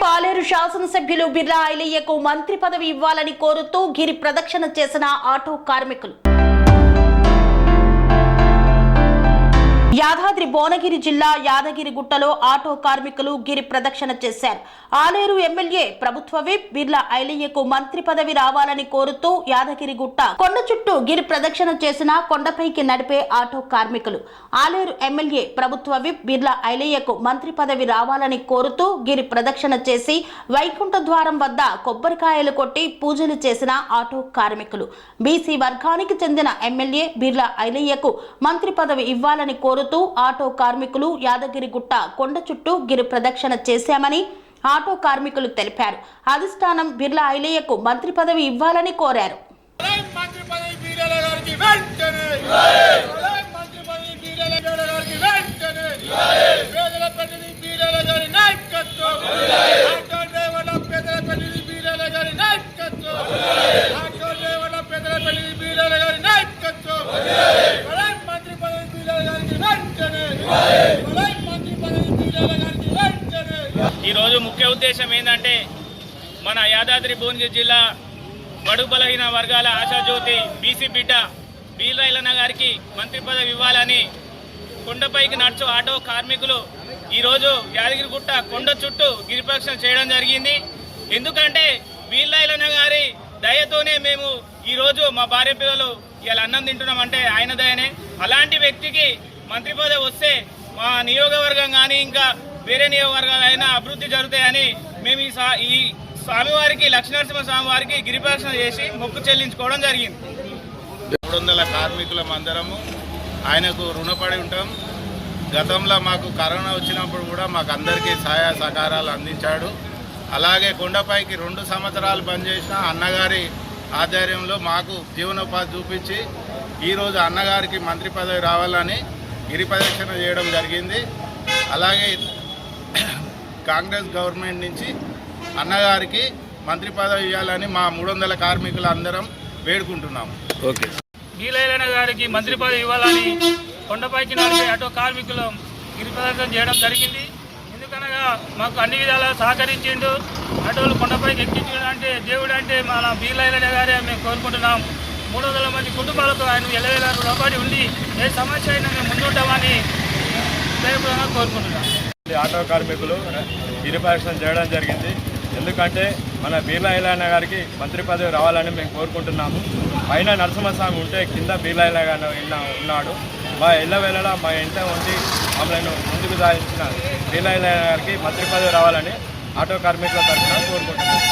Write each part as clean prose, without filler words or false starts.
పాలేరు శాసనసభ్యులు బిర్లా ఐలయ్యకు మంత్రి పదవి ఇవ్వాలని కోరుతూ గిరి ప్రదక్షిణ చేసిన ఆటో కార్మికులు. యాదాద్రి భువనగిరి జిల్లా యాదగిరిగుట్టలో ఆటో కార్మికులు గిరి ప్రదక్షిణ చేశారు. ఆలేరు ఎమ్మెల్యే ప్రభుత్వ విప్ బిర్లా ఐలయ్యకు మంత్రి పదవి రావాలని కోరుతూ యాదగిరిగుట్ట కొండ చుట్టూ గిరి ప్రదక్షిణ చేసిన కొండపైకి నడిపే ఆటో కార్మికులు. ఆలేరు ఎమ్మెల్యే ప్రభుత్వ విప్ బిర్లా ఐలయ్యకు మంత్రి పదవి రావాలని కోరుతూ గిరి ప్రదక్షిణ చేసి వైకుంఠ ద్వారం వద్ద కొబ్బరికాయలు కొట్టి పూజలు చేసిన ఆటో కార్మికులు. బీసీ వర్గానికి చెందిన ఎమ్మెల్యే బిర్లా ఐలయ్యకు మంత్రి పదవి ఇవ్వాలని కోరుతూ ఆటో కార్మికులు యాదగిరిగుట్ట కొండ చుట్టూ గిరి ప్రదక్షిణ చేశామని ఆటో కార్మికులు తెలిపారు. అధిష్టానం బిర్లా ఐలయ్యకు మంత్రి పదవి ఇవ్వాలని కోరారు. ఈరోజు ముఖ్య ఉద్దేశం ఏంటంటే మన యాదాద్రి భువనగిరి జిల్లా బడుగు బలహీన వర్గాల ఆశాజ్యోతి బీసీ బిడ్డ బిర్లా ఐలయ్య గారికి మంత్రి పదవి ఇవ్వాలని కొండపైకి నడుచు ఆటో కార్మికులు ఈరోజు యాదగిరిగుట్ట కొండ చుట్టూ గిరిప్రదక్షిణ చేయడం జరిగింది. ఎందుకంటే బిర్లా ఐలయ్య గారి దయతోనే మేము ఈరోజు మా భార్య పిల్లలు ఇలా అన్నం తింటున్నామంటే ఆయన దయనే. అలాంటి వ్యక్తికి మంత్రి పదవి వస్తే మా నియోజకవర్గం కానీ ఇంకా వేరే నియోజకవర్గాలైనా అభివృద్ధి జరుగుతాయని మేము ఈ స్వామివారికి లక్ష్మీనరసింహ స్వామి వారికి గిరిప్రదక్షిణ చేసి మొక్కు చెల్లించుకోవడం జరిగింది. 300 కార్మికులం అందరము ఆయనకు రుణపడి ఉంటాం. గతంలో మాకు కరోనా వచ్చినప్పుడు కూడా మాకు అందరికీ సహాయ సహకారాలు అందించాడు. అలాగే కొండపైకి 2 సంవత్సరాలు పనిచేసిన అన్నగారి ఆధ్వర్యంలో మాకు జీవనోపాధి చూపించి ఈరోజు అన్నగారికి మంత్రి పదవి రావాలని గిరి ప్రదక్షిణ చేయడం జరిగింది. అలాగే కాంగ్రెస్ గవర్నమెంట్ నుంచి అన్నగారికి మంత్రి పదవి ఇవ్వాలని మా 300 కార్మికులు అందరం వేడుకుంటున్నాము. ఓకే, బిర్లా ఐలయ్య గారికి మంత్రి పదవి ఇవ్వాలని కొండపైకి నడిపే ఆటో కార్మికులు గిరి ప్రదర్శన చేయడం జరిగింది. ఎందుకనగా మాకు అన్ని విధాలా సహకరించిండు. ఆటోలు కొండపైకి ఎక్కించడం అంటే దేవుడు అంటే మన బిర్లా ఐలయ్య గారే మేము కోరుకుంటున్నాం. 300 మంది కుటుంబాలకు ఆయన ఎల్లవేళ రుణపడి ఉండి ఏ సమస్య అయినా మేము ముందుంటామని దయపూర్వకంగా కోరుకుంటున్నాం. ఆటో కార్మికులు గిరి ప్రదక్షిణ చేయడం జరిగింది. ఎందుకంటే మన బిర్లా ఐలయ్య గారికి మంత్రి పదవి రావాలని మేము కోరుకుంటున్నాము. పైన నరసింహస్వామి ఉంటే కింద బిర్లా ఐలయ్య గారు ఉన్నాడు. మా ఎల్లవేళలా మా ఇంట ఉండి మమ్మల్ని ముందుకు సాగించిన బిర్లా ఐలయ్య గారికి మంత్రి పదవి రావాలని ఆటో కార్మికుల తరఫున కోరుకుంటున్నాము.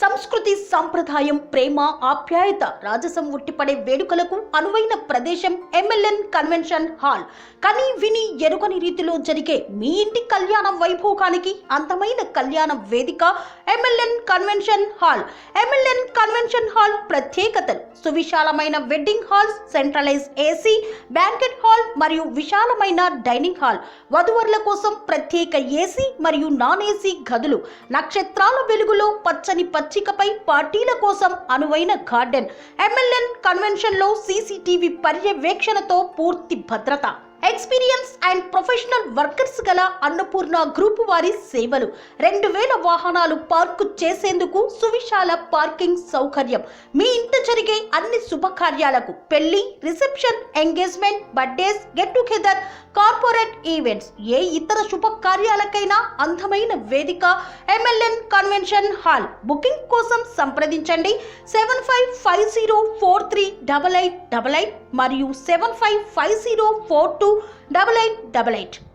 సంస్కృతి, సంప్రదాయం, ప్రేమ, ఆప్యాయత, రాజసం ఉట్టిపడే వేడుకలకు అనువైన ప్రదేశం ఎంఎల్ఎన్ కన్వెన్షన్ హాల్. కని విని ఎరుగని రీతిలో జరిగే మీ ఇంటి కళ్యాణ వైభోగానికి అందమైన కళ్యాణ వేదిక MLN convention hall. MLN convention hall ప్రత్యేకతలు: సువిశాలమైన wedding halls, centralise AC banquet hall మరియు విశాలమైన డైనింగ్ హాల్, వధువరుల కోసం ప్రత్యేక ఏసీ మరియు నాన్ ఏసీ గదులు, నక్షత్రాల వెలుగులో పచ్చని పచ్చికపై పార్టీల కోసం అనువైన గార్డెన్. ఎంఎల్ఎన్ కన్వెన్షన్ లో సీసీటీవీ పర్యవేక్షణతో పూర్తి భద్రత. ఎక్స్పీరియన్స్ అండ్ ప్రొఫెషనల్ వర్కర్స్ గల అన్నపూర్ణ గ్రూప్ వారి సేవలు. 2000 వాహనాలు పార్కు చేసేందుకు సువిశాల పార్కింగ్ సౌకర్యం. మీ ఇంట జరిగే అన్ని శుభకార్యాలకు, పెళ్లి, reception, engagement, birthdays, get together, corporate events, ఏ ఇతర శుభకార్యాలకైనా అందమైన వేదిక ఎంఎల్ఎన్ కన్వెన్షన్ హాల్. బుకింగ్ కోసం సంప్రదించండి 7550438888 మరియు 7550428888.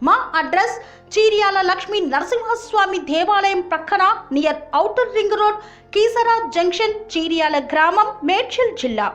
మా అడ్రస్ చీర్యాల లక్ష్మీ నరసింహస్వామి దేవాలయం ప్రక్కన, near outer ring road, Keesara junction, Cheeryal గ్రామం, మేడ్చల్ జిల్లా.